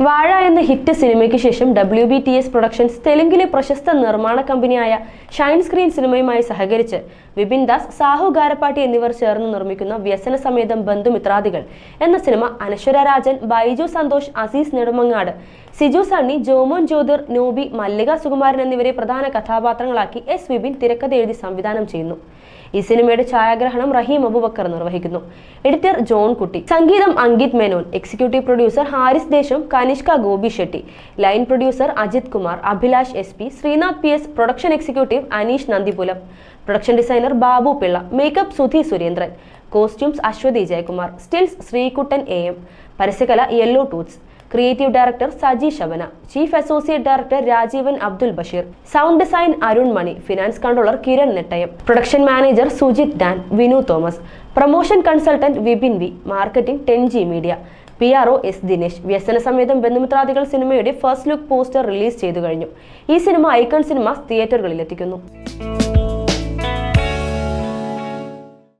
വാഴ എന്ന ഹിറ്റ് സിനിമയ്ക്ക് ശേഷം WBTS പ്രൊഡക്ഷൻസ് തെലുങ്കിലെ പ്രശസ്ത നിർമ്മാണ കമ്പനിയായ ഷൈൻ സ്ക്രീൻ സിനിമയുമായി സഹകരിച്ച് വിപിൻ ദാസ്, സാഹു ഗാരപ്പാട്ടി എന്നിവർ ചേർന്ന് നിർമ്മിക്കുന്ന വ്യസന സമേതം ബന്ധുമിത്രാദികൾ എന്ന സിനിമ അനശ്വര രാജൻ, ബൈജു സന്തോഷ്, അസീസ് നെടുമങ്ങാട്, സിജു സണ്ണി, ജോമോൻ ജ്യോതിർ, നോബി, മല്ലിക സുകുമാരൻ എന്നിവരെ പ്രധാന കഥാപാത്രങ്ങളാക്കി വിപിൻ തിരക്കഥ എഴുതി സംവിധാനം ചെയ്യുന്നു. ഈ സിനിമയുടെ ഛായാഗ്രഹണം റഹീം അബൂബക്കർ നിർവഹിക്കുന്നു. എഡിറ്റർ ജോൺ കുട്ടി, സംഗീതം Ankit Menon, executive producer Haris Desham, Kanishka Gopi Shetty, line producer Ajith Kumar, Abhilash SP, Sreenath PS, production executive Aneesh Nandipulam, production designer Babu Pillai, makeup Sudhi Surendran, costumes Aswathy Jayakumar, stills Sreekuttan AM, പരസ്യകല Yellow Tooths, creative director Saji Shabana, chief associate director Rajeevan Abdul Basheer, sound design Arun Mani, finance controller Kiran Nettayam, production manager Sujith Dan, Vinu Thomas, promotion consultant Vipin V, marketing 10G media, PRO S Dinesh. വ്യസന സമേതം ബന്ധുമിത്രാദികൾ സിനിമയുടെ first look poster release ചെയ്തു കഴിഞ്ഞു. ഈ cinema icon cinemas തിയേറ്ററുകളിൽ എത്തിക്കുന്നു.